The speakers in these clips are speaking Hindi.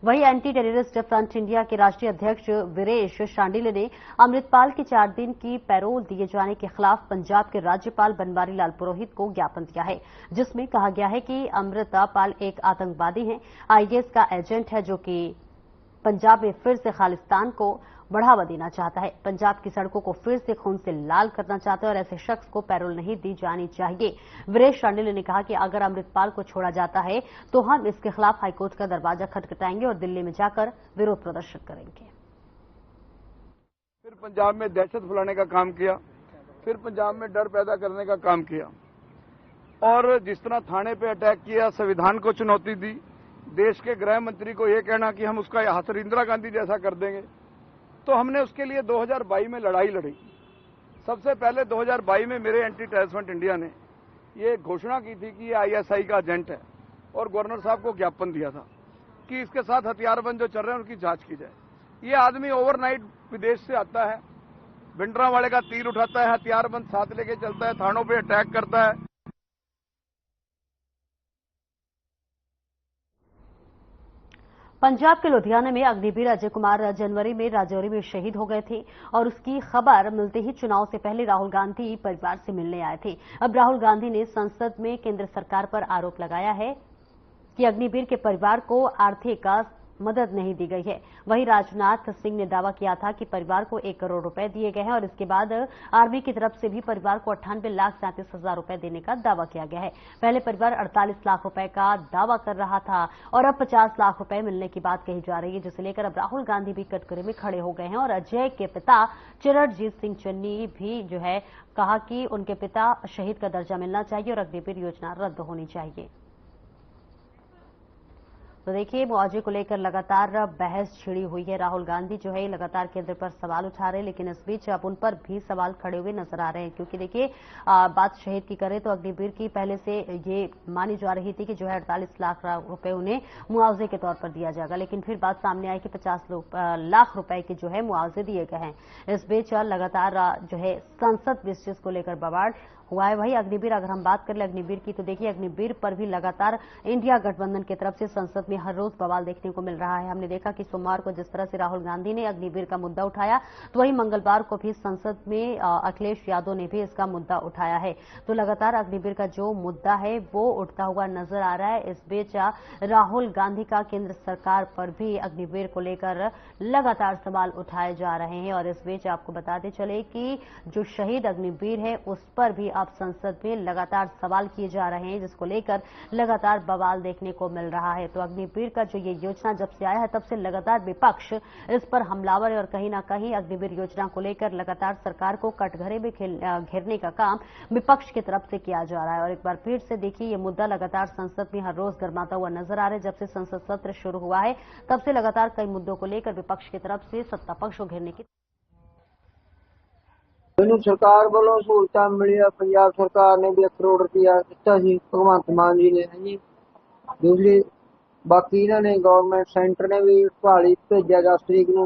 वहीं एंटी टेररिस्ट फ्रंट इंडिया के राष्ट्रीय अध्यक्ष वीरेश शांडिल्य ने अमृतपाल के 4 दिन की पैरोल दिए जाने के खिलाफ पंजाब के राज्यपाल बनवारी लाल पुरोहित को ज्ञापन दिया है, जिसमें कहा गया है कि अमृतपाल एक आतंकवादी हैं, आईएस का एजेंट है, जो कि पंजाब में फिर से खालिस्तान को बढ़ावा देना चाहता है, पंजाब की सड़कों को फिर से खून से लाल करना चाहता है और ऐसे शख्स को पैरोल नहीं दी जानी चाहिए। वीरेश शांडिल्य ने कहा कि अगर अमृतपाल को छोड़ा जाता है तो हम इसके खिलाफ हाईकोर्ट का दरवाजा खटखटाएंगे और दिल्ली में जाकर विरोध प्रदर्शन करेंगे। फिर पंजाब में दहशत फैलाने का काम किया, फिर पंजाब में डर पैदा करने का काम किया और जिस तरह थाने पे अटैक किया, संविधान को चुनौती दी, देश के गृह मंत्री को यह कहना कि हम उसका हासिल इंदिरा गांधी जैसा कर देंगे, तो हमने उसके लिए 2022 में लड़ाई लड़ी। सबसे पहले 2022 में मेरे एंटी टेररिस्ट फ्रंट इंडिया ने ये घोषणा की थी कि ये आईएसआई का एजेंट है और गवर्नर साहब को ज्ञापन दिया था कि इसके साथ हथियारबंद जो चल रहे हैं उनकी जांच की जाए। ये आदमी ओवरनाइट विदेश से आता है, भिंडरांवाले का तीर उठाता है, हथियारबंद साथ लेके चलता है, थानों पर अटैक करता है। पंजाब के लुधियाना में अग्निवीर अजय कुमार जनवरी में राजौरी में शहीद हो गए थे और उसकी खबर मिलते ही चुनाव से पहले राहुल गांधी परिवार से मिलने आए थे। अब राहुल गांधी ने संसद में केंद्र सरकार पर आरोप लगाया है कि अग्निवीर के परिवार को आर्थिक मदद नहीं दी गई है। वहीं राजनाथ सिंह ने दावा किया था कि परिवार को 1 करोड़ रुपए दिए गए हैं और इसके बाद आर्मी की तरफ से भी परिवार को 98,37,000 रुपए देने का दावा किया गया है। पहले परिवार 48 लाख रुपए का दावा कर रहा था और अब 50 लाख रुपए मिलने की बात कही जा रही है, जिसे लेकर अब राहुल गांधी भी कटघरे में खड़े हो गए हैं और अजय के पिता चरणजीत सिंह चन्नी भी जो है कहा कि उनके पिता शहीद का दर्जा मिलना चाहिए और अग्निवीर योजना रद्द होनी चाहिए। तो देखिए, मुआवजे को लेकर लगातार बहस छिड़ी हुई है। राहुल गांधी जो है लगातार केंद्र पर सवाल उठा रहे हैं, लेकिन इस बीच अब उन पर भी सवाल खड़े हुए नजर आ रहे हैं, क्योंकि देखिए बात शहीद की करें तो अग्निवीर की पहले से ये मानी जा रही थी कि जो है 48 लाख रुपए उन्हें मुआवजे के तौर पर दिया जाएगा, लेकिन फिर बात सामने आई कि 50 लाख रुपए के जो है मुआवजे दिए गए हैं। इस बीच लगातार जो है संसद में इस चीज को लेकर बवाल हुआ है। वही अग्निवीर, अगर हम बात करें अग्निवीर की, तो देखिए अग्निवीर पर भी लगातार इंडिया गठबंधन की तरफ से संसद में हर रोज बवाल देखने को मिल रहा है। हमने देखा कि सोमवार को जिस तरह से राहुल गांधी ने अग्निवीर का मुद्दा उठाया, तो वही मंगलवार को भी संसद में अखिलेश यादव ने भी इसका मुद्दा उठाया है। तो लगातार अग्निवीर का जो मुद्दा है वो उठता हुआ नजर आ रहा है। इस बीच राहुल गांधी का केंद्र सरकार पर भी अग्निवीर को लेकर लगातार सवाल उठाए जा रहे हैं और इस बीच आपको बताते चले कि जो शहीद अग्निवीर है उस पर भी अब संसद में लगातार सवाल किए जा रहे हैं, जिसको लेकर लगातार बवाल देखने को मिल रहा है। तो अग्निवीर का जो ये योजना जब से आया है तब से लगातार विपक्ष इस पर हमलावर है और कहीं ना कहीं अग्निवीर योजना को लेकर लगातार सरकार को कटघरे में घेरने का काम विपक्ष की तरफ से किया जा रहा है। और एक बार फिर से देखिए, ये मुद्दा लगातार संसद में हर रोज गरमाता हुआ नजर आ रहा है। जब से संसद सत्र शुरू हुआ है तब से लगातार कई मुद्दों को लेकर विपक्ष की तरफ से सत्ता पक्ष को घेरने की सरकार वालों सहूलतां मिली। पंजाब सरकार ने भी 1 करोड़ रुपया दिता सी, भगवंत मान जी ने जी। दूसरी बाकी इन्होंने गवर्नमेंट सेंटर ने भी भाली भेजा 10 तरीक को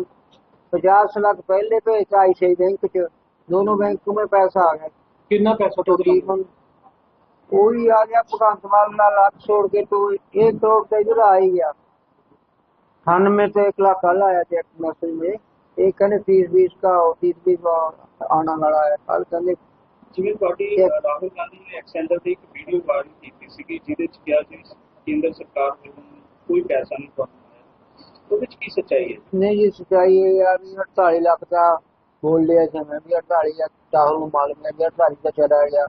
50 लाख पहले भेजा आईसीआई बैंक च, दोनों बैंकों में पैसा आ गया। कितना पैसा तकरीबन कोई आ गया भगवंत मान का लाख छोड़ के तो 1 करोड़ तो इधर आ ही गया। खान में तो 1 लाख कल आया थे मैसेज में, एक कहने 30-20 का 30-20 आना वाला है। कल कहने सिविल पार्टी राहुल गांधी ने एक्सेंडर की एक वीडियो वायरल की थी जिहदे च किहा कि केंद्र सरकार ਵੱਲੋਂ कोई पैसा नहीं पहुंचा, तो विच की सच्चाई है? नहीं जी, सच्चाई है यार, 48 लाख का बोल लिया था मैं भी, 48 लाख राहुल मालूम है 48 का चला गया।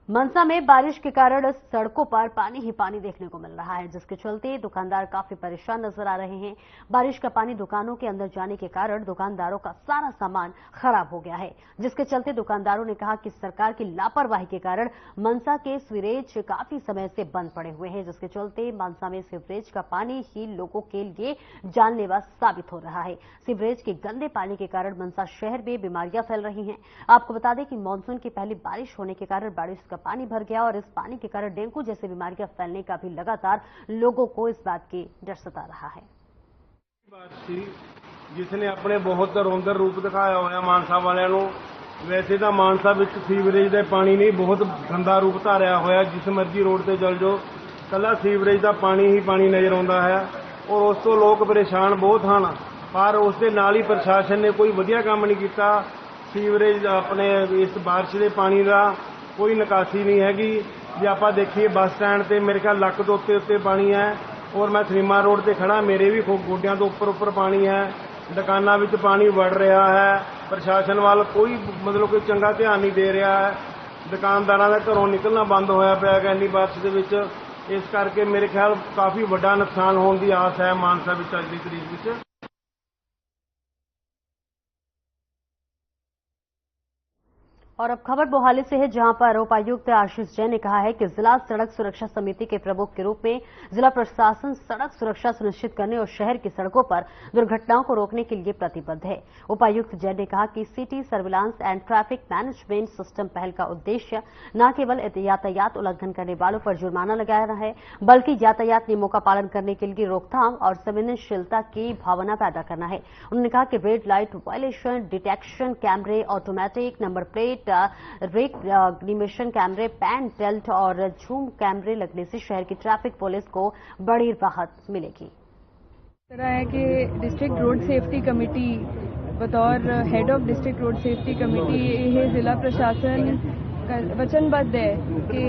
मनसा में बारिश के कारण सड़कों पर पानी ही पानी देखने को मिल रहा है, जिसके चलते दुकानदार काफी परेशान नजर आ रहे हैं। बारिश का पानी दुकानों के अंदर जाने के कारण दुकानदारों का सारा सामान खराब हो गया है, जिसके चलते दुकानदारों ने कहा कि सरकार की लापरवाही के कारण मनसा के सीवरेज काफी समय से बंद पड़े हुए हैं, जिसके चलते मनसा में सीवरेज का पानी ही लोगों के लिए जानलेवा साबित हो रहा है। सीवरेज के गंदे पानी के कारण मनसा शहर में बीमारियां फैल रही हैं। आपको बता दें कि मानसून की पहली बारिश होने के कारण बारिश का पानी भर गया और इस पानी के कारण डेंगू जैसी बीमारियां फैलने का भी लगातार लोगों को इस बात की डर सता रहा है। बात थी जिसने अपने बहुत रौंदर रूप दिखाया हुआ मानसा वालों वैसे तो मानसा विच सीवरेज का पानी नहीं बहुत गंदा रूप धारिया होया, जिस मर्जी रोड से चल जाओ कला सीवरेज का पानी ही पानी नज़र आता है और उस तो लोग परेशान बहुत हैं। पर उसके नाल ही प्रशासन ने कोई वधिया काम नहीं किया। सीवरेज अपने इस बारिश के पानी का कोई निकासी नहीं हैगी। जे आप देखिए बस स्टैंड से मेरे ख्याल लक तो उत्ते पानी है और मैं सनीमा रोड से खड़ा, मेरे भी गोड्डियां तो उपर पानी है। दुकानों में पानी बढ़ रहा है, प्रशासन वाल कोई मतलब कोई चंगा ध्यान नहीं दे रहा है। दुकानदारों का घरों निकलना बंद होया पिया इन्नी बारिश के विच। इस करके मेरे ख्याल काफ़ी बड़ा नुकसान होने की आस है मानसा विच अज की तरीक विच। और अब खबर मोहाली से है, जहां पर उपायुक्त आशीष जैन ने कहा है कि जिला सड़क सुरक्षा समिति के प्रमुख के रूप में जिला प्रशासन सड़क सुरक्षा सुनिश्चित करने और शहर की सड़कों पर दुर्घटनाओं को रोकने के लिए प्रतिबद्ध है। उपायुक्त जैन ने कहा कि city surveillance and traffic management system पहल का उद्देश्य न केवल यातायात उल्लंघन करने वालों पर जुर्माना लगाना है, बल्कि यातायात नियमों का पालन करने के लिए रोकथाम और संवेदनशीलता की भावना पैदा करना है। उन्होंने कहा कि रेड लाइट वायलेशन डिटेक्शन कैमरे, ऑटोमेटिक नंबर प्लेट रिकग्निशन कैमरे, पैन टेल्ट और झूम कैमरे लगने से शहर की ट्रैफिक पुलिस को बड़ी राहत मिलेगी। तरह है कि डिस्ट्रिक्ट रोड सेफ्टी कमेटी बतौर head of district road safety committee ये जिला प्रशासन वचनबद्ध है कि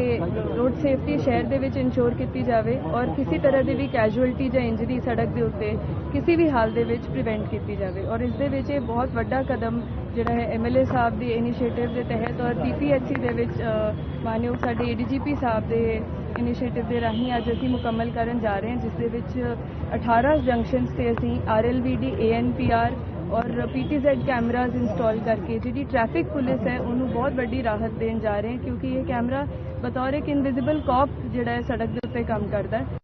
रोड सेफ्टी शहर दे विच इंश्योर की जाए और किसी तरह की भी कैजुअलिटी या इंजरी सड़क के उत्ते किसी भी हाल दे विच प्रिवेंट की जाए। और इस दे विच बहुत वड्डा कदम जिहड़ा है MLA साहब की इनिशिएटिव के तहत और PPHC दे विच मानयोग साडे ADGP साहब के इनिशिएटिव के राही अज असीं मुकम्मल करन जा रहे हैं, जिस दे विच 18 जंक्शन से असीं RLVD ANPR और PTZ कैमराज इंस्टॉल करके जी ट्रैफिक पुलिस है उन्होंने बहुत बड़ी राहत देने जा रहे हैं, क्योंकि ये कैमरा बतौर एक इनविजिबल कॉप जिहड़ा है सड़क के उत्ते काम करता है।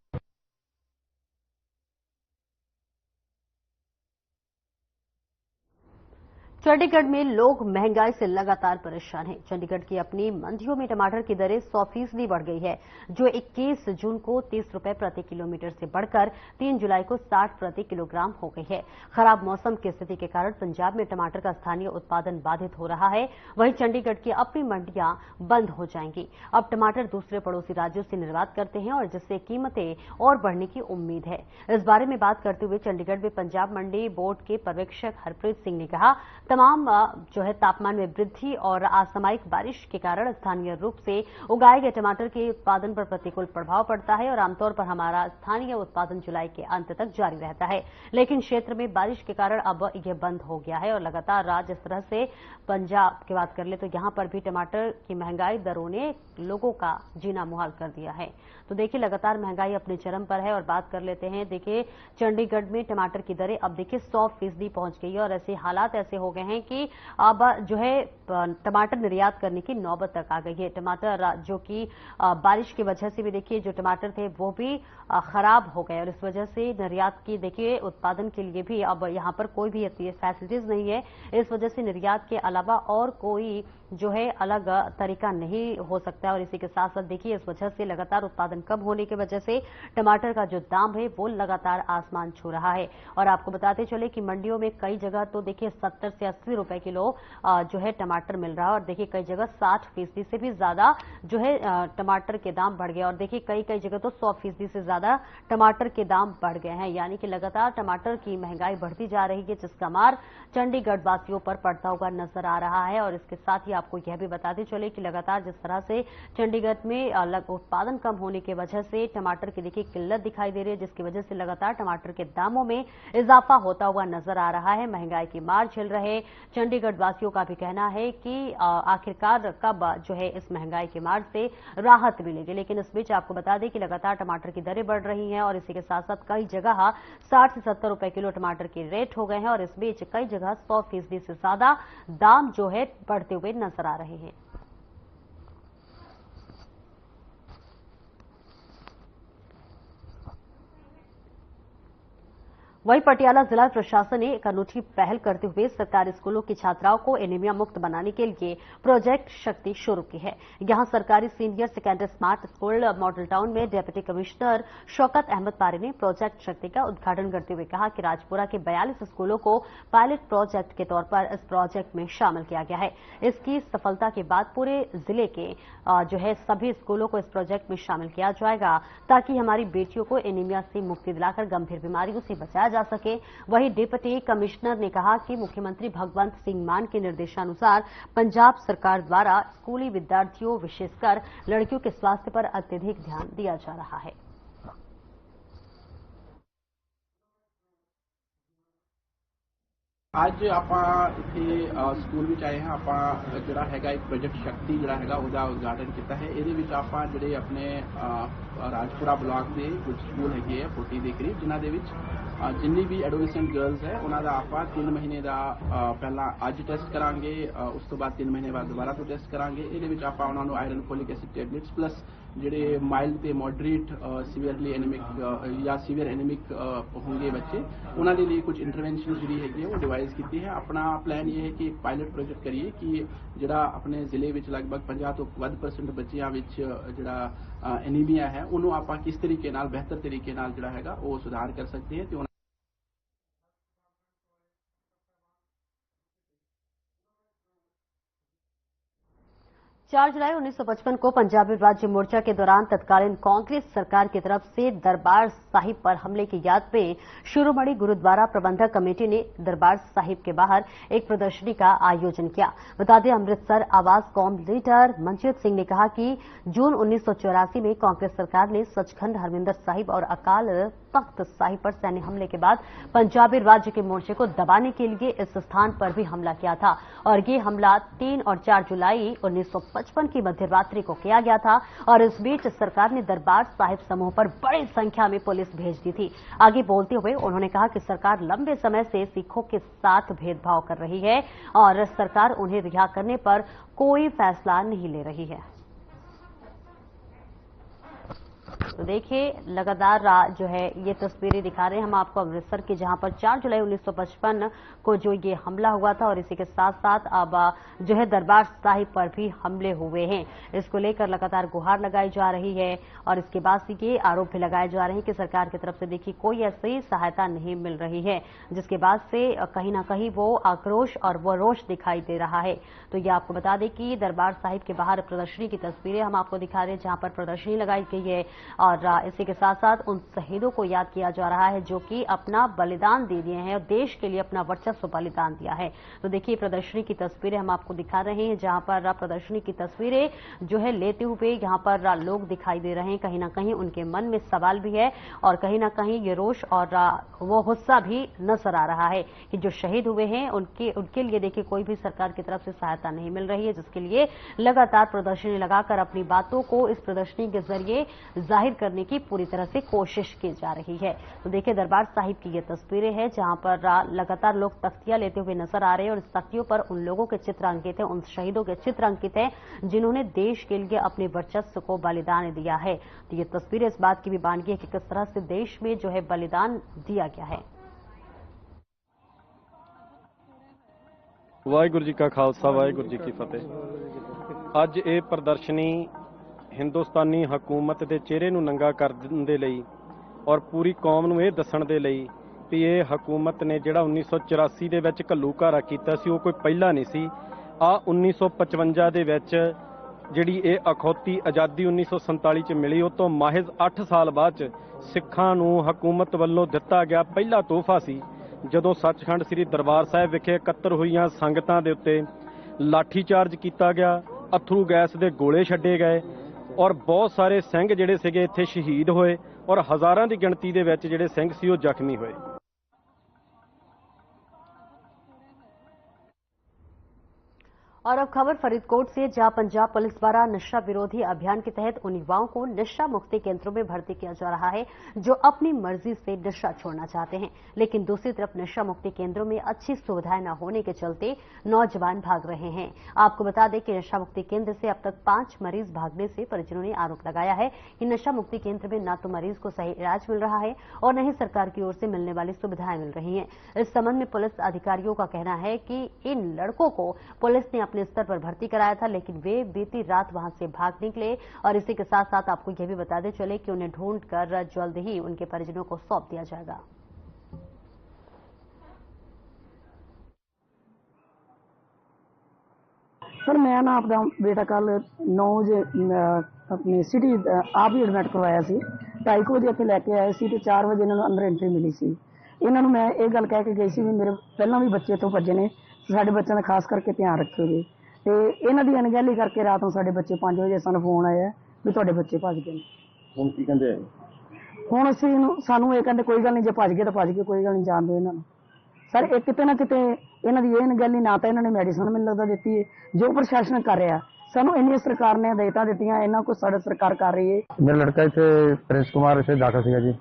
चंडीगढ़ में लोग महंगाई से लगातार परेशान हैं। चंडीगढ़ की अपनी मंडियों में टमाटर की दरें 100% बढ़ गई है, जो 21 जून को 30 रुपए प्रति किलोमीटर से बढ़कर 3 जुलाई को 60 प्रति किलोग्राम हो गई है। खराब मौसम की स्थिति के कारण पंजाब में टमाटर का स्थानीय उत्पादन बाधित हो रहा है। वहीं चंडीगढ़ की अपनी मंडियां बंद हो जाएंगी। अब टमाटर दूसरे पड़ोसी राज्यों से निर्यात करते हैं और जिससे कीमतें और बढ़ने की उम्मीद है। इस बारे में बात करते हुए चंडीगढ़ में पंजाब मंडी बोर्ड के पर्यवेक्षक हरप्रीत सिंह ने कहा, तमाम तापमान में वृद्धि और असामयिक बारिश के कारण स्थानीय रूप से उगाए गए टमाटर के उत्पादन पर प्रतिकूल प्रभाव पड़ता है और आमतौर पर हमारा स्थानीय उत्पादन जुलाई के अंत तक जारी रहता है। लेकिन क्षेत्र में बारिश के कारण अब यह बंद हो गया है और लगातार राज्य इस तरह से पंजाब की बात कर ले तो यहां पर भी टमाटर की महंगाई दरों ने लोगों का जीना मुहाल कर दिया है। तो देखिए लगातार महंगाई अपने चरम पर है और बात कर लेते हैं। देखिए चंडीगढ़ में टमाटर की दरें अब देखिए 100% पहुंच गई है और ऐसे हालात ऐसे हो गए हैं कि अब जो है टमाटर निर्यात करने की नौबत तक आ गई है। टमाटर जो कि बारिश की वजह से भी देखिए जो टमाटर थे वो भी खराब हो गए और इस वजह से निर्यात की देखिए उत्पादन के लिए भी अब यहां पर कोई भी फैसिलिटीज नहीं है। इस वजह से निर्यात के अलावा और कोई जो है अलग तरीका नहीं हो सकता है और इसी के साथ साथ देखिए इस वजह से लगातार उत्पादन कम होने की वजह से टमाटर का जो दाम है वो लगातार आसमान छू रहा है। और आपको बताते चले कि मंडियों में कई जगह तो देखिए 70 से 80 रुपए किलो जो है टमाटर मिल रहा है और देखिए कई जगह 60% से भी ज्यादा जो है टमाटर के दाम बढ़ गए और देखिए कई जगह तो 100% से ज्यादा टमाटर के दाम बढ़ गए हैं। यानी कि लगातार टमाटर की महंगाई बढ़ती जा रही है, जिसका मार चंडीगढ़ वासियों पर पड़ता हुआ नजर आ रहा है। और इसके साथ ही आपको यह भी बताते चले कि लगातार जिस तरह से चंडीगढ़ में उत्पादन कम होने की वजह से टमाटर की देखिए किल्लत दिखाई दे रही है, जिसकी वजह से लगातार टमाटर के दामों में इजाफा होता हुआ नजर आ रहा है। महंगाई की मार झेल रहे चंडीगढ़ वासियों का भी कहना है कि आखिरकार कब जो है इस महंगाई की मार से राहत मिलेगी। लेकिन इस बीच आपको बता दें कि लगातार टमाटर की दरें बढ़ रही हैं और इसी के साथ साथ कई जगह 60 से 70 रुपए किलो टमाटर के रेट हो गए हैं और इस बीच कई जगह 100% से ज्यादा दाम जो है बढ़ते हुए नजर आ रहे हैं। वहीं पटियाला जिला प्रशासन ने एक अनूठी पहल करते हुए सरकारी स्कूलों की छात्राओं को एनीमिया मुक्त बनाने के लिए प्रोजेक्ट शक्ति शुरू की है। यहां सरकारी senior secondary smart school model town में डिप्टी कमिश्नर शौकत अहमद पारी ने प्रोजेक्ट शक्ति का उद्घाटन करते हुए कहा कि राजपुरा के 42 स्कूलों को पायलट प्रोजेक्ट के तौर पर इस प्रोजेक्ट में शामिल किया गया है। इसकी सफलता के बाद पूरे जिले के सभी स्कूलों को इस प्रोजेक्ट में शामिल किया जाएगा ताकि हमारी बेटियों को एनीमिया से मुक्ति दिलाकर गंभीर बीमारियों से बचाया जा सके। वहीं डिप्टी कमिश्नर ने कहा कि मुख्यमंत्री भगवंत सिंह मान के निर्देशानुसार पंजाब सरकार द्वारा स्कूली विद्यार्थियों विशेषकर लड़कियों के स्वास्थ्य पर अत्यधिक ध्यान दिया जा रहा है। ਅੱਜ ਆਪਾਂ ਇੱਥੇ ਸਕੂਲ ਵਿੱਚ ਆਏ ਹਾਂ। ਆਪਾਂ ਜਿਹੜਾ ਹੈਗਾ ਇੱਕ ਪ੍ਰੋਜੈਕਟ ਸ਼ਕਤੀ ਜਿਹੜਾ ਹੈਗਾ ਉਹਦਾ ਉਦਘਾਟਨ ਕੀਤਾ ਹੈ। ਇਹਦੇ ਵਿੱਚ ਆਪਾਂ ਜਿਹੜੇ ਆਪਣੇ ਰਾਜਪੁਰਾ ਬਲਾਕ ਦੇ ਕੁਝ ਸਕੂਲ ਹੈਗੇ ਆ 40 ਦੇ ਕਰੀਬ, ਜਿਨ੍ਹਾਂ ਦੇ ਵਿੱਚ ਜਿੰਨੀ ਵੀ ਐਡੋਲੈਸੈਂਟ ਗਰਲਸ ਹੈ ਉਹਨਾਂ ਦਾ ਆਪਾਂ 3 ਮਹੀਨੇ ਦਾ ਪਹਿਲਾਂ ਅੱਜ ਟੈਸਟ ਕਰਾਂਗੇ, ਉਸ ਤੋਂ ਬਾਅਦ 3 ਮਹੀਨੇ ਬਾਅਦ ਦੁਬਾਰਾ ਤੋਂ ਟੈਸਟ ਕਰਾਂਗੇ। ਇਹਦੇ ਵਿੱਚ ਆਪਾਂ ਉਹਨਾਂ ਨੂੰ iron folic acid tablets plus ਜਿਹੜੇ ਮਾਈਲਡ ਤੇ ਮੋਡਰੇਟ ਸੀਵੀਅਰਲੀ ਐਨੀਮਿਕ ਜਾਂ ਸੀਵੀਅਰ ਐਨੀਮਿਕ ਹੋਣਗੇ ਬੱਚੇ, ਉਹਨਾਂ ਦੇ ਲਈ ਕੁਝ ਇੰਟਰਵੈਂਸ਼ਨ ਜਿਹੜੀ ਹੈਗੀ ਹੈ ਉਹ ਡਿਵਾਈਸ ਕੀਤੀ ਹੈ। ਆਪਣਾ ਪਲਾਨ ਇਹ ਹੈ ਕਿ ਇੱਕ ਪਾਇਲਟ ਪ੍ਰੋਜੈਕਟ ਕਰੀਏ ਕਿ ਜਿਹੜਾ ਆਪਣੇ ਜ਼ਿਲ੍ਹੇ ਵਿੱਚ ਲਗਭਗ 50 ਤੋਂ ਵੱਧ % ਬੱਚਿਆਂ ਵਿੱਚ ਜਿਹੜਾ ਐਨੀਮੀਆ ਹੈ ਉਹਨੂੰ ਆਪਾਂ ਕਿਸ ਤਰੀਕੇ ਨਾਲ ਬਿਹਤਰ ਤਰੀਕੇ ਨਾਲ ਜਿਹੜਾ ਹੈਗਾ ਉਹ ਸੁਧਾਰ ਕਰ ਸਕਦੇ ਹਾਂ। ਤੇ 4 जुलाई 1955 को पंजाबी राज्य मोर्चा के दौरान तत्कालीन कांग्रेस सरकार की तरफ से दरबार साहिब पर हमले की याद में शिरोमणि गुरुद्वारा प्रबंधक कमेटी ने दरबार साहिब के बाहर एक प्रदर्शनी का आयोजन किया। बता दें, अमृतसर आवाज कौम लीडर मनजीत सिंह ने कहा कि जून 1984 में कांग्रेस सरकार ने सचखंड हरमिंदर साहिब और अकाल तख्त साहिब पर सैन्य हमले के बाद पंजाबी राज्य के मोर्चे को दबाने के लिए इस स्थान पर भी हमला किया था और ये हमला 3 और 4 जुलाई 1955 की मध्यरात्रि को किया गया था और इस बीच सरकार ने दरबार साहिब समूह पर बड़ी संख्या में पुलिस भेज दी थी। आगे बोलते हुए उन्होंने कहा कि सरकार लंबे समय से सिखों के साथ भेदभाव कर रही है और सरकार उन्हें रिहा करने पर कोई फैसला नहीं ले रही है। तो देखिए, लगातार जो है ये तस्वीरें दिखा रहे हैं हम आपको अमृतसर की, जहां पर 4 जुलाई 1955 को जो ये हमला हुआ था और इसी के साथ साथ अब जो है दरबार साहिब पर भी हमले हुए हैं। इसको लेकर लगातार गुहार लगाई जा रही है और इसके बाद से ये आरोप भी लगाए जा रहे हैं कि सरकार की तरफ से देखिए कोई ऐसी सहायता नहीं मिल रही है, जिसके बाद से कहीं ना कहीं वो आक्रोश और वो रोष दिखाई दे रहा है। तो ये आपको बता दें कि दरबार साहिब के बाहर प्रदर्शनी की तस्वीरें हम आपको दिखा रहे हैं, जहां पर प्रदर्शनी लगाई गई है और इसी के साथ साथ उन शहीदों को याद किया जा रहा है जो कि अपना बलिदान दे दिए हैं और देश के लिए अपना वर्चस्व बलिदान दिया है। तो देखिए, प्रदर्शनी की तस्वीरें हम आपको दिखा रहे हैं, जहां पर प्रदर्शनी की तस्वीरें जो है लेते हुए यहां पर लोग दिखाई दे रहे हैं। कहीं ना कहीं उनके मन में सवाल भी है और कहीं ना कहीं ये रोष और वो गुस्सा भी नजर आ रहा है कि जो शहीद हुए हैं उनके लिए देखिए कोई भी सरकार की तरफ से सहायता नहीं मिल रही है, जिसके लिए लगातार प्रदर्शनी लगाकर अपनी बातों को इस प्रदर्शनी के जरिए जाहिर करने की पूरी तरह से कोशिश की जा रही है। तो देखिए, दरबार साहिब की ये तस्वीरें हैं जहां पर लगातार लोग तख्तियां लेते हुए नजर आ रहे हैं और इस तख्तियों पर उन लोगों के चित्र अंकित हैं, उन शहीदों के चित्र अंकित हैं जिन्होंने देश के लिए अपने वर्चस्व को बलिदान दिया है। तो ये तस्वीरें इस बात की भी बानगी है कि किस तरह से देश में जो है बलिदान दिया गया है। वाहिगुरू जी का खालसा वाहिगुरू जी की फतेह। ਅੱਜ ਇਹ ਪ੍ਰਦਰਸ਼ਨੀ ਹਿੰਦੁਸਤਾਨੀ ਹਕੂਮਤ ਦੇ ਚਿਹਰੇ ਨੂੰ ਨੰਗਾ ਕਰਨ ਦੇ ਲਈ ਔਰ ਪੂਰੀ ਕੌਮ ਨੂੰ ਇਹ ਦੱਸਣ ਦੇ ਲਈ ਵੀ ਇਹ ਹਕੂਮਤ ਨੇ ਜਿਹੜਾ 1984 ਦੇ ਵਿੱਚ ਘੱਲੂਘਾਰਾ ਕੀਤਾ ਸੀ ਉਹ ਕੋਈ ਪਹਿਲਾਂ ਨਹੀਂ ਸੀ। ਆ 1955 ਦੇ ਵਿੱਚ ਜਿਹੜੀ ਇਹ ਅਖੌਤੀ ਆਜ਼ਾਦੀ 1947 ਚ ਮਿਲੀ, ਉਹ ਤੋਂ ਮਾਹਿਜ਼ 8 ਸਾਲ ਬਾਅਦ ਚ ਸਿੱਖਾਂ ਨੂੰ ਹਕੂਮਤ ਵੱਲੋਂ ਦਿੱਤਾ ਗਿਆ ਪਹਿਲਾ ਤੋਹਫਾ ਸੀ, ਜਦੋਂ ਸੱਚਖੰਡ ਸ੍ਰੀ ਦਰਬਾਰ ਸਾਹਿਬ ਵਿਖੇ ਇਕੱਤਰ ਹੋਈਆਂ ਸੰਗਤਾਂ ਦੇ ਉੱਤੇ ਲਾਠੀ ਚਾਰਜ ਕੀਤਾ ਗਿਆ, ਅਥਰੂ ਗੈਸ ਦੇ ਗੋਲੇ ਛੱਡੇ ਗਏ ਔਰ ਬਹੁਤ ਸਾਰੇ ਸਿੰਘ ਜਿਹੜੇ ਸੀਗੇ ਇੱਥੇ ਸ਼ਹੀਦ ਹੋਏ ਔਰ ਹਜ਼ਾਰਾਂ ਦੀ ਗਿਣਤੀ ਦੇ ਵਿੱਚ ਜਿਹੜੇ ਸਿੰਘ ਸੀ ਉਹ ਜ਼ਖਮੀ ਹੋਏ। और अब खबर फरीदकोट से, जहां पंजाब पुलिस द्वारा नशा विरोधी अभियान के तहत उन युवाओं को नशा मुक्ति केंद्रों में भर्ती किया जा रहा है जो अपनी मर्जी से नशा छोड़ना चाहते हैं, लेकिन दूसरी तरफ नशा मुक्ति केंद्रों में अच्छी सुविधाएं न होने के चलते नौजवान भाग रहे हैं। आपको बता दें कि नशा मुक्ति केंद्र से अब तक 5 मरीज भागने से परिजनों ने आरोप लगाया है कि नशा मुक्ति केंद्र में न तो मरीज को सही इलाज मिल रहा है और न ही सरकार की ओर से मिलने वाली सुविधाएं मिल रही हैं। इस संबंध में पुलिस अधिकारियों का कहना है कि इन लड़कों को पुलिस ने अपने स्तर पर भर्ती कराया था, लेकिन वे बीती रात वहां से भाग निकले। और इसी के साथ साथ आपको यह भी बताते चले कि उन्हें ढूंढकर जल्द ही उनके परिजनों को सौंप दिया जाएगा। सर मैं ना अपना बेटा कल 9 ਵਜੇ अपनी सिटी आप ही एडमिट करवाया सी, 2:30 ਵਜੇ ਇੱਥੇ ਲੈ ਕੇ ਆਏ ਸੀ ਤੇ 4 ਵਜੇ ਇਹਨਾਂ ਨੂੰ ਅੰਦਰ ਐਂਟਰੀ ਮਿਲੀ ਸੀ। ਇਹਨਾਂ ਨੂੰ ਮੈਂ ਇਹ ਗੱਲ ਕਹਿ ਕੇ ਗਈ ਸੀ ਵੀ ਮੇਰੇ ਪਹਿਲਾਂ ਵੀ ਬੱਚੇ ਤੋਂ ਭੱਜੇ ਨੇ, ਸਾਡੇ ਬੱਚਿਆਂ ਦਾ ਖਾਸ ਕਰਕੇ ਧਿਆਨ ਰੱਖਿਓ ਜੀ। ਤੇ ਇਹਨਾਂ ਦੀ ਅਣਗਹਿਲੀ ਕਰਕੇ ਰਾਤ ਨੂੰ ਸਾਡੇ ਬੱਚੇ 5 ਵਜੇ ਸਾਨੂੰ ਫੋਨ ਆਇਆ ਵੀ ਤੁਹਾਡੇ ਬੱਚੇ ਭੱਜ ਗਏ ਨੇ। ਹੁਣ ਕੀ ਕਹਿੰਦੇ? ਹੁਣ ਅਸੀਂ ਸਾਨੂੰ ਇਹ ਕਹਿੰਦੇ ਕੋਈ ਗੱਲ ਨਹੀਂ, ਜੇ ਭੱਜ ਗਏ ਤਾਂ ਭੱਜ ਗਏ, ਕੋਈ ਗੱਲ ਨਹੀਂ, ਜਾਣ ਦਿਓ ਇਹਨਾਂ ਨੂੰ। ਸਰ ਇਹ ਕਿਤੇ ਨਾ ਕਿਤੇ ਇਹਨਾਂ ਦੀ ਇਹ ਅਣਗਹਿਲੀ, ਨਾ ਤਾਂ ਇਹਨਾਂ ਨੇ ਮੈਡੀਸਨ ਮੈਨੂੰ ਲੱਗਦਾ ਦਿੱਤੀ ਹੈ ਜੋ ਪ੍ਰਸ਼ਾਸਨ ਕਰ ਰਿਹਾ, ਸਾਨੂੰ ਇੰਨੀ ਸਰਕਾਰ ਨੇ ਹਦਾਇਤਾਂ ਦਿੱਤੀਆਂ, ਇਹਨਾਂ ਕੁਝ ਸਾਡਾ ਸਰਕਾਰ ਕਰ ਰਹੀ ਹੈ। ਮੇਰਾ ਲੜਕਾ ਇੱਥੇ ਪ੍ਰਿੰਸ ਕੁਮਾਰ ਇੱਥੇ ਦਾਖਲ ਸੀਗਾ ਜੀ,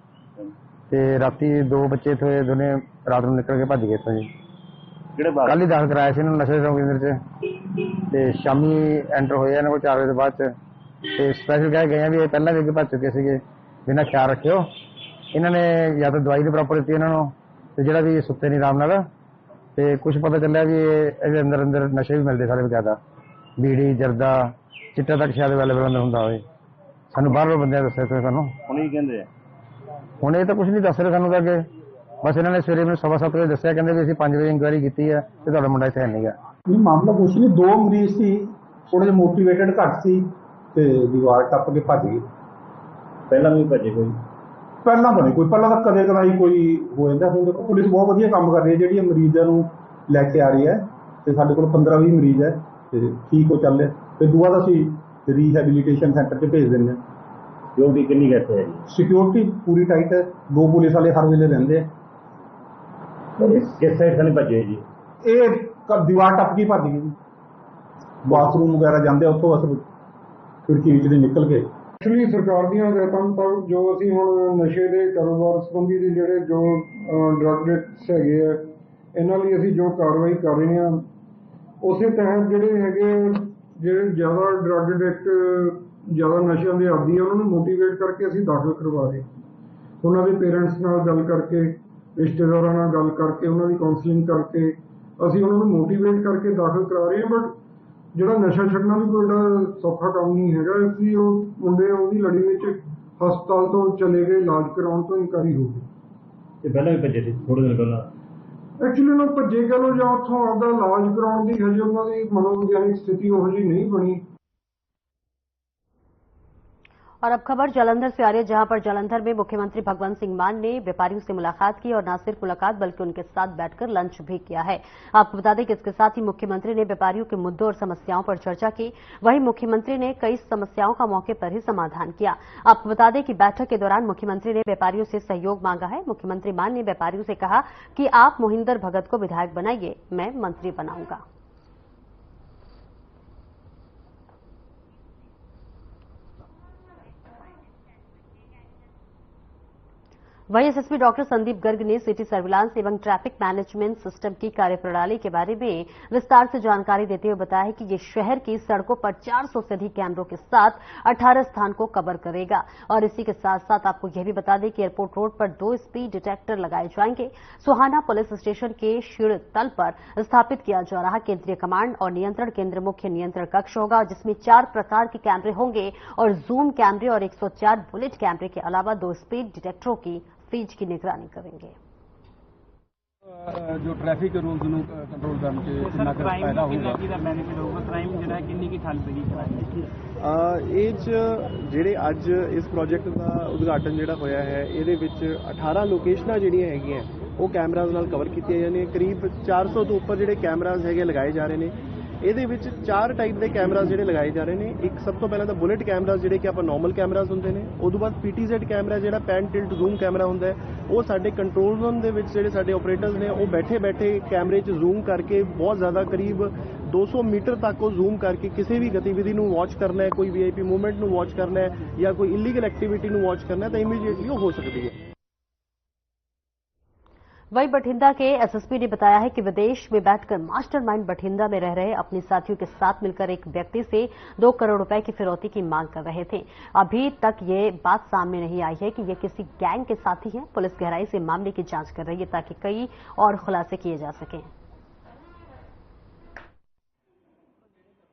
ਤੇ ਰਾਤੀ 2 ਬੱਚੇ ਇੱਥੇ ਦੋਨੇ ਰਾਤ ਨੂੰ ਨਿਕਲ ਕੇ ਭੱਜ ਗਏ ਇੱਥੋਂ ਜੀ। ਕੱਲ ਹੀ ਦਾਖਲ ਕਰਾਇਆ ਸੀ ਇਹਨਾਂ ਨੂੰ ਨਸ਼ੇ ਦੇ ਕੇਂਦਰ 'ਚ, ਤੇ ਸ਼ਾਮੀ ਐਂਟਰ ਹੋਏ ਇਹਨਾਂ ਕੋਲ 4 ਵਜੇ ਤੋਂ ਬਾਅਦ 'ਚ, ਤੇ ਸਪੈਸ਼ਲ ਕਹਿ ਗਏ ਆ ਵੀ ਇਹ ਪਹਿਲਾਂ ਵੀ ਅੱਗੇ ਭੱਜ ਚੁੱਕੇ ਸੀਗੇ, ਬਿਨਾਂ ਖਿਆਲ ਰੱਖਿਓ। ਇਹਨਾਂ ਨੇ ਜਾਂ ਤਾਂ ਦਵਾਈ ਦੀ ਪ੍ਰੋਪਰ ਦਿੱਤੀ ਇਹਨਾਂ ਨੂੰ, ਤੇ ਜਿਹੜਾ ਵੀ ਸੁੱਤੇ ਨਹੀਂ ਆਰਾਮ ਨਾਲ, ਤੇ ਕੁਝ ਪਤਾ ਚੱਲਿਆ ਵੀ ਇਹਦੇ ਅੰਦਰ ਨਸ਼ੇ ਵੀ ਮਿਲਦੇ ਸਾਰੇ ਬਕਾਇਦਾ, ਬੀੜੀ ਜਰਦਾ ਚਿੱਟਾ ਤੱਕ ਸ਼ਾਇਦ ਅਵੇਲੇਬਲ ਅੰਦਰ ਹੁੰਦਾ ਹੋਵੇ। ਸਾਨੂੰ ਬਾਹਰੋਂ ਬੰਦਿਆਂ ਦੱਸਿਆ ਸੀ ਸਾਨੂੰ। ਹੁਣ ਕੀ ਕਹਿੰਦੇ ਆ? ਹੁਣ ਇਹ ਤਾਂ ਕੁਝ ਨਹੀਂ ਦੱਸ ਰਹੇ ਸਾਨੂੰ ਤਾਂ ਅੱਗੇ, ਬਸ ਇਹਨਾਂ ਨੇ ਸਵੇਰੇ ਮੈਨੂੰ 7:15 ਵਜੇ ਦੱਸਿਆ, ਕਹਿੰਦੇ ਵੀ ਅਸੀਂ 5 ਵਜੇ ਇਨਕੁਆਇਰੀ ਕੀਤੀ ਹੈ ਤੇ ਤੁਹਾਡਾ ਮੁੰਡਾ ਇੱਥੇ ਹੈ ਨਹੀਂ ਗਾ। ਇਹ ਮਾਮਲਾ ਕੁਛ ਨਹੀਂ, 2 ਮਰੀਜ਼ ਸੀ, ਥੋੜੇ ਜਿਹੇ ਮੋਟੀਵੇਟਡ ਘੱਟ ਸੀ ਤੇ ਦੀਵਾਰ ਟੱਪ ਕੇ ਭੱਜ ਗਏ। ਪਹਿਲਾਂ ਵੀ ਭੱਜੇ ਕੋਈ? ਪਹਿਲਾਂ ਤਾਂ ਨਹੀਂ ਕੋਈ, ਪਹਿਲਾਂ ਤਾਂ ਕਦੇ ਕਦਾਈ ਕੋਈ ਹੋ ਜਾਂਦਾ। ਹੁਣ ਦੇਖੋ ਪੁਲਿਸ ਬਹੁਤ ਵਧੀਆ ਕੰਮ ਕਰ ਰਹੀ ਹੈ, ਜਿਹੜੀਆਂ ਮਰੀਜ਼ਾਂ ਨੂੰ ਲੈ ਕੇ ਆ ਰਹੀ ਹੈ, ਤੇ ਸਾਡੇ ਕੋਲ 15-20 ਮਰੀਜ਼ ਹੈ ਤੇ ਠੀਕ ਹੋ ਚੱਲ ਰਿਹਾ, ਤੇ ਦੂਆ ਦਾ ਅਸੀਂ ਰੀਹੈਬਿਲਿਟੇਸ਼ਨ ਸੈਂਟਰ 'ਚ ਭੇਜ ਦਿੰਦੇ ਹਾਂ। ਸਿਕਿਉਰਿਟੀ ਕਿੰਨੀ ਘੱਟ ਹੈ? ਸਿਕਿਉਰਿਟੀ ਪੂਰੀ ਟਾਈਟ ਹੈ, 2 ਪੁਲਿਸ ਵਾਲੇ ਹਰ ਵੇਲੇ ਰਹਿੰਦੇ ਆ। ਕਿਸ ਸਾਈਡ ਤੋਂ ਭੱਜੇ ਜੀ? ਇਹ ਦੀਵਾਰ ਟੱਪ ਕੇ ਭੱਜ ਗਏ ਜੀ, ਬਾਥਰੂਮ ਵਗੈਰਾ ਜਾਂਦੇ ਉੱਥੋਂ ਬਸ ਖਿੜਕੀ ਵਿੱਚ ਦੀ ਨਿਕਲ ਕੇ। ਐਕਚੁਅਲੀ ਸਰਕਾਰ ਦੀਆਂ ਹਦਾਇਤਾਂ ਮੁਤਾਬਕ ਜੋ ਅਸੀਂ ਹੁਣ ਨਸ਼ੇ ਦੇ ਕਾਰੋਬਾਰ ਸੰਬੰਧੀ ਦੇ ਜਿਹੜੇ ਜੋ ਡਰੱਗ ਐਕਟਸ ਹੈਗੇ ਆ, ਇਹਨਾਂ ਲਈ ਅਸੀਂ ਜੋ ਕਾਰਵਾਈ ਕਰ ਰਹੇ ਹਾਂ, ਉਸੇ ਤਹਿਤ ਜਿਹੜੇ ਹੈਗੇ ਜਿਹੜੇ ਜ਼ਿਆਦਾ ਡਰੱਗ ਐਡਿਕਟ, ਜ਼ਿਆਦਾ ਨਸ਼ਿਆਂ ਦੇ ਆਦੀ ਆ, ਉਹਨਾਂ ਨੂੰ ਮੋਟੀਵੇਟ ਕਰਕੇ ਅਸੀਂ ਦਾਖਲ ਕਰਵਾ ਰਹੇ। ਉਹਨਾਂ ਦੇ ਪੇਰੈਂਟਸ ਨਾਲ ਗੱਲ ਕਰਕੇ, ਰਿਸ਼ਤੇਦਾਰਾਂ ਨਾਲ ਗੱਲ ਕਰਕੇ, ਉਹਨਾਂ ਦੀ ਕਾਉਂਸਲਿੰਗ ਕਰਕੇ ਅਸੀਂ ਉਹਨਾਂ ਨੂੰ ਮੋਟੀਵੇਟ ਕਰਕੇ ਦਾਖਲ ਕਰਾ ਰਹੇ ਹਾਂ। ਬਟ ਜਿਹੜਾ ਨਸ਼ਾ ਛੱਡਣਾ ਵੀ ਕੋਈ ਏਡਾ ਸੌਖਾ ਕੰਮ ਨਹੀਂ ਹੈਗਾ। ਅਸੀਂ ਉਹ ਮੁੰਡੇ ਉਹਦੀ ਲੜੀ ਵਿੱਚ ਹਸਪਤਾਲ ਤੋਂ ਚਲੇ ਗਏ, ਇਲਾਜ ਕਰਾਉਣ ਤੋਂ ਇਨਕਾਰੀ ਹੋ ਗਈ। ਤੇ ਪਹਿਲਾਂ ਵੀ ਭੱਜੇ ਸੀ ਥੋੜੇ ਦਿਨ ਪਹਿਲਾਂ? ਐਕਚੁਅਲੀ ਉਹਨਾਂ ਭੱਜੇ ਕਹਿ ਲਓ ਜਾਂ ਉੱਥੋਂ ਆਪਦਾ ਇਲਾਜ ਕਰਾਉਣ ਦੀ ਹਜੇ ਉਹਨਾਂ ਦੀ ਮਨੋਵਿਗਿਆਨਿਕ ਸਥਿਤੀ ਉਹੋ ਜਿਹੀ ਨਹੀਂ ਬਣੀ। और अब खबर जालंधर से आ रही है, जहां पर जालंधर में मुख्यमंत्री भगवंत सिंह मान ने व्यापारियों से मुलाकात की और न सिर्फ मुलाकात बल्कि उनके साथ बैठकर लंच भी किया है। आपको बता दें कि इसके साथ ही मुख्यमंत्री ने व्यापारियों के मुद्दों और समस्याओं पर चर्चा की। वहीं मुख्यमंत्री ने कई समस्याओं का मौके पर ही समाधान किया। आपको बता दें कि बैठक के दौरान मुख्यमंत्री ने व्यापारियों से सहयोग मांगा है। मुख्यमंत्री मान ने व्यापारियों से कहा कि आप मोहिंदर भगत को विधायक बनाइए, मैं मंत्री बनाऊंगा। वहीं एसएसपी डॉक्टर संदीप गर्ग ने सिटी सर्विलांस एवं ट्रैफिक मैनेजमेंट सिस्टम की कार्यप्रणाली के बारे में विस्तार से जानकारी देते हुए बताया कि ये शहर की सड़कों पर 400 से अधिक कैमरों के साथ 18 स्थान को कवर करेगा। और इसी के साथ साथ आपको यह भी बता दें कि एयरपोर्ट रोड पर 2 स्पीड डिटेक्टर लगाए जाएंगे। सुहाना पुलिस स्टेशन के शीड़ तल पर स्थापित किया जा रहा केंद्रीय कमांड और नियंत्रण केंद्र मुख्य नियंत्रण कक्ष होगा, जिसमें 4 प्रकार के कैमरे होंगे और जूम कैमरे और 104 बुलेट कैमरे के अलावा 2 स्पीड डिटेक्टरों की फीज की निगरानी करेंगे। जो ट्रैफिक रूल्स कंट्रोल करके कितना फायदा होगा, बेनिफिट होगा, क्राइम ਜਿਹੜਾ ਕਿੰਨੀ ਕੀ ਠੱਲ ਪਈ ਇਹ ਜਿਹੜੇ ਅੱਜ ਇਸ ਪ੍ਰੋਜੈਕਟ ਦਾ ਉਦਘਾਟਨ ਜਿਹੜਾ ਹੋਇਆ ਹੈ, ਇਹਦੇ ਵਿੱਚ 18 ਲੋਕੇਸ਼ਨਾਂ ਜਿਹੜੀਆਂ ਹੈਗੀਆਂ ਉਹ ਕੈਮਰਾਜ਼ ਨਾਲ ਕਵਰ ਕੀਤੀਆਂ ਜਾਂਦੀਆਂ। ਕਰੀਬ 400 ਤੋਂ ਉੱਪਰ ਜਿਹੜੇ ਕੈਮਰਾਜ਼ ਹੈਗੇ ਲਗਾਏ ਜਾ ਰਹੇ ਨੇ। ਇਹਦੇ ਵਿੱਚ 4 ਟਾਈਪ ਦੇ ਕੈਮਰਾਜ਼ ਜਿਹੜੇ ਲਗਾਏ ਜਾ ਰਹੇ ਨੇ। ਇੱਕ ਸਭ ਤੋਂ ਪਹਿਲਾਂ ਤਾਂ ਬੁਲੇਟ ਕੈਮਰਾਜ਼ ਜਿਹੜੇ ਕਿ ਆਪਾਂ ਨਾਰਮਲ ਕੈਮਰਾਜ਼ ਹੁੰਦੇ ਨੇ, ਉਦੋਂ ਬਾਅਦ PTZ ਕੈਮਰਾ ਜਿਹੜਾ ਪੈਨ ਟਿਲਟ ਜ਼ੂਮ ਕੈਮਰਾ ਹੁੰਦਾ ਹੈ, ਉਹ ਸਾਡੇ ਕੰਟਰੋਲ ਰੂਮ ਦੇ ਵਿੱਚ ਜਿਹੜੇ ਸਾਡੇ ਆਪਰੇਟਰਸ ਨੇ ਉਹ ਬੈਠੇ ਕੈਮਰੇ 'ਚ ਜ਼ੂਮ ਕਰਕੇ ਬਹੁਤ ਜ਼ਿਆਦਾ ਕਰੀਬ 200 ਮੀਟਰ ਤੱਕ ਉਹ ਜ਼ੂਮ ਕਰਕੇ ਕਿਸੇ ਵੀ ਗਤੀਵਿਧੀ ਨੂੰ ਵਾਚ ਕਰਨਾ ਹੈ, ਕੋਈ VIP मूवमेंट ਨੂੰ ਵਾਚ ਕਰਨਾ ਹੈ ਜਾਂ ਕੋਈ ਇਲੀਗਲ एक्टिविटी ਨੂੰ वाच करना है तो इमीडिएटली वो हो सकती है। वहीं बठिंडा के SSP ने बताया है कि विदेश में बैठकर मास्टरमाइंड बठिंडा में रह रहे अपने साथियों के साथ मिलकर एक व्यक्ति से 2 करोड़ रुपए की फिरौती की मांग कर रहे थे। अभी तक ये बात सामने नहीं आई है कि ये किसी गैंग के साथी हैं। पुलिस गहराई से मामले की जांच कर रही है ताकि कई और खुलासे किए जा सकें।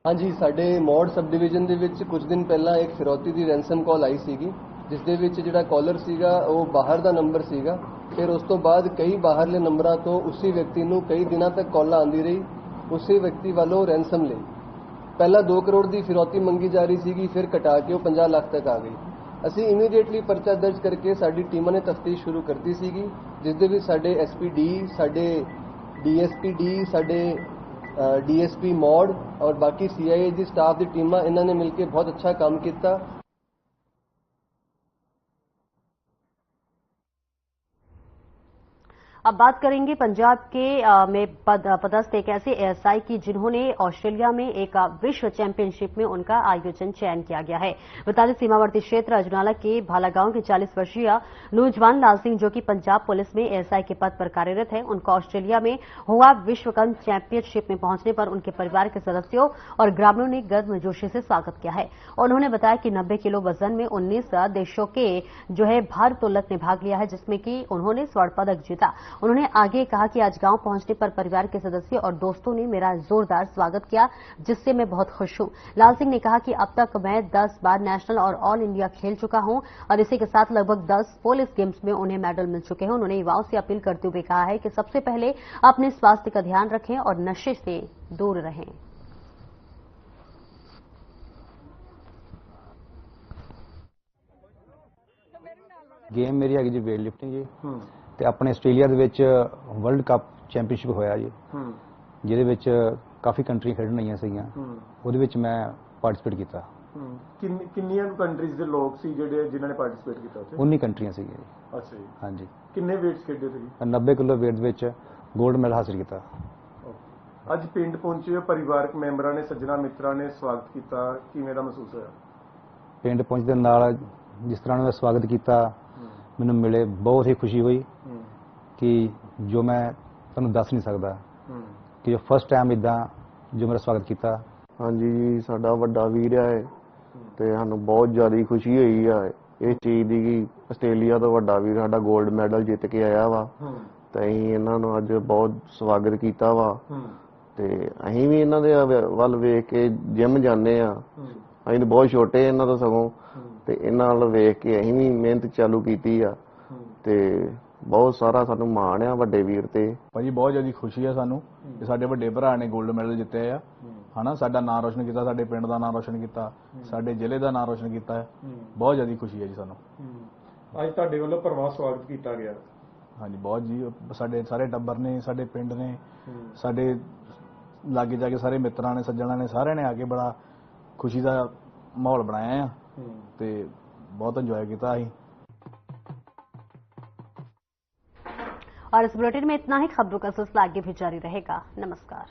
हाँ जी, साडे मौड़ सब डिवीजन दे विच कुछ दिन पहला एक फिरौती दी रैंसम कॉल आई सीगी, जिस दे विच जिहड़ा कॉलर सीगा वो बाहर दा नंबर सीगा। फिर उस तो बाद कई बाहरले नंबरां तो उसी व्यक्ति नूं कई दिनां तक कॉलां आंदी रही, उसी व्यक्ति वालों रैंसम लई। पहला 2 करोड़ दी फिरौती मंगी जा रही सीगी, फिर कटा के वो 50 लाख तक आ गई। असीं इमीडिएटली परचा दर्ज करके साडी टीमां ने तफ्तीश शुरू करती सीगी, जिस दे विच साडे SP-D, साडे DSP-D, साडे DSP मौड़ और बाकी CIA दी स्टाफ दी टीमां इन्हां ने मिलकर बहुत अच्छा काम किया। अब बात करेंगे पंजाब के में पदस्थ एक ऐसे ASI की जिन्होंने ऑस्ट्रेलिया में एक विश्व चैंपियनशिप में उनका आयोजन चयन किया गया है। बता दें सीमावर्ती क्षेत्र अजनाला के भालागांव के 40 वर्षीय नौजवान लाल सिंह, जो कि पंजाब पुलिस में ASI के पद पर कार्यरत है, उनका ऑस्ट्रेलिया में हुआ विश्व कप चैंपियनशिप में पहुंचने पर उनके परिवार के सदस्यों और ग्रामीणों ने गर्मजोशी से स्वागत किया है। उन्होंने बताया कि 90 किलो वजन में 19 देशों के भारोत्तोलक ने भाग लिया है, जिसमें कि उन्होंने स्वर्ण पदक जीता। उन्होंने आगे कहा कि आज गांव पहुंचने पर परिवार के सदस्यों और दोस्तों ने मेरा जोरदार स्वागत किया, जिससे मैं बहुत खुश हूं। लाल सिंह ने कहा कि अब तक मैं 10 बार नेशनल और ऑल इंडिया खेल चुका हूं और इसी के साथ लगभग 10 पुलिस गेम्स में उन्हें मेडल मिल चुके हैं। उन्होंने युवाओं से अपील करते हुए कहा है कि सबसे पहले अपने स्वास्थ्य का ध्यान रखें और नशे से दूर रहें। गेम मेरी है जी वेट लिफ्टिंग जी, ਤੇ ਆਪਣੇ ਆਸਟ੍ਰੇਲੀਆ ਦੇ ਵਿੱਚ ਵਰਲਡ ਕੱਪ ਚੈਂਪੀਅਨਸ਼ਿਪ ਹੋਇਆ ਜੀ, ਜਿਹਦੇ ਵਿੱਚ ਕਾਫੀ ਕੰਟਰੀ ਖੇਡਣ ਆਈਆਂ ਸੀਗੀਆਂ, ਉਹਦੇ ਵਿੱਚ ਮੈਂ ਪਾਰਟਿਸਿਪੇਟ ਕੀਤਾ। ਕਿੰਨੀਆਂ ਕੰਟਰੀਜ਼ ਦੇ ਲੋਕ ਸੀ ਜਿਹੜੇ ਜਿਨ੍ਹਾਂ ਨੇ ਪਾਰਟਿਸਿਪੇਟ ਕੀਤਾ ਉੱਥੇ? 19 ਕੰਟਰੀਆਂ ਸੀਗੀਆਂ ਜੀ। ਅੱਛਾ ਜੀ। ਹਾਂਜੀ। ਕਿੰਨੇ ਵੇਟਸ ਖੇਡੇ ਤੁਸੀਂ? 90 ਕਿਲੋ ਵੇਟ ਦੇ ਵਿੱਚ 골ਡ ਮੈਡਲ ਹਾਸਲ ਕੀਤਾ। ਅੱਜ ਪਿੰਡ ਪਹੁੰਚੇ ਪਰਿਵਾਰਕ ਮੈਂਬਰਾਂ ਨੇ, ਸੱਜਣਾ ਮਿੱਤਰਾਂ ਨੇ ਸਵਾਗਤ ਕੀਤਾ, ਕਿਵੇਂ ਦਾ ਮਹਿਸੂਸ ਹੋਇਆ? ਪਿੰਡ ਪਹੁੰਚਦੇ ਨਾਲ ਜਿਸ ਤਰ੍ਹਾਂ ਉਹਨਾਂ ਦਾ ਸਵਾਗਤ ਕੀਤਾ ਮੈਨੂੰ ਮਿਲੇ, ਬਹੁਤ ਹੀ ਖੁਸ਼ੀ ਹੋਈ ਕਿ ਜੋ ਮੈਂ ਤੁਹਾਨੂੰ ਦੱਸ ਨਹੀਂ ਸਕਦਾ ਕਿ ਜੋ ਫਸਟ ਟਾਈਮ ਇਦਾਂ ਜੋ ਮੇਰਾ ਸਵਾਗਤ ਕੀਤਾ। ਹਾਂਜੀ ਜੀ, ਸਾਡਾ ਵੱਡਾ ਵੀਰ ਹੈ ਤੇ ਸਾਨੂੰ ਬਹੁਤ ਜ਼ਿਆਦਾ ਖੁਸ਼ੀ ਹੋਈ ਆ ਇਸ ਚੀਜ਼ ਦੀ ਕਿ ਆਸਟ੍ਰੇਲੀਆ ਤੋਂ ਵੱਡਾ ਵੀਰ ਸਾਡਾ 골ਡ ਮੈਡਲ ਜਿੱਤ ਕੇ ਆਇਆ ਵਾ, ਤੇ ਅਸੀਂ ਇਹਨਾਂ ਨੂੰ ਅੱਜ ਬਹੁਤ ਸਵਾਗਤ ਕੀਤਾ ਵਾ। ਤੇ ਅਸੀਂ ਵੀ ਇਹਨਾਂ ਦੇ ਵੱਲ ਵੇਖ ਕੇ ਜਿਮ ਜਾਂਦੇ ਆ, ਅਸੀਂ ਤਾਂ ਬਹੁਤ ਛੋਟੇ ਇਹਨਾਂ ਤੋਂ ਸਗੋਂ, ਤੇ ਇਹਨਾਂ ਵੱਲ ਵੇਖ ਕੇ ਅਸੀਂ ਵੀ ਮਿਹਨਤ ਚਾਲੂ ਕੀਤੀ ਆ ਤੇ ਬਹੁਤ ਸਾਰਾ ਸਾਨੂੰ ਮਾਣ ਆ ਵੱਡੇ ਵੀਰ ਤੇ। ਭਾਜੀ ਬਹੁਤ ਜ਼ਿਆਦਾ ਖੁਸ਼ੀ ਆ ਸਾਨੂੰ ਕਿ ਸਾਡੇ ਵੱਡੇ ਭਰਾ ਨੇ 골ਡ ਮੈਡਲ ਜਿੱਤਿਆ ਆ, ਹਨਾ, ਸਾਡਾ ਨਾਮ ਰੋਸ਼ਨ ਕੀਤਾ, ਸਾਡੇ ਪਿੰਡ ਦਾ ਨਾਮ ਰੋਸ਼ਨ ਕੀਤਾ, ਸਾਡੇ ਜ਼ਿਲ੍ਹੇ ਦਾ ਨਾਮ ਰੋਸ਼ਨ ਕੀਤਾ ਹੈ। ਬਹੁਤ ਜ਼ਿਆਦਾ ਖੁਸ਼ੀ ਹੈ ਜੀ ਸਾਨੂੰ। ਅੱਜ ਤੁਹਾਡੇ ਵੱਲੋਂ ਪਰਿਵਾਰ ਸਵਾਗਤ ਕੀਤਾ ਗਿਆ? ਹਾਂਜੀ ਬਹੁਤ ਜੀ, ਸਾਡੇ ਸਾਰੇ ਟੱਬਰ ਨੇ, ਸਾਡੇ ਪਿੰਡ ਨੇ, ਸਾਡੇ ਲਾਗੇ ਜਾ ਕੇ ਸਾਰੇ ਮਿੱਤਰਾਂ ਨੇ, ਸੱਜਣਾ ਨੇ, ਸਾਰਿਆਂ ਨੇ ਆ ਕੇ ਬੜਾ ਖੁਸ਼ੀ ਦਾ ਮਾਹੌਲ ਬਣਾਇਆ ਆ ਤੇ बहुत एंजॉय किया ही। और इस बुलेटिन में इतना ही। खबरों का सिलसिला आगे भी जारी रहेगा। नमस्कार।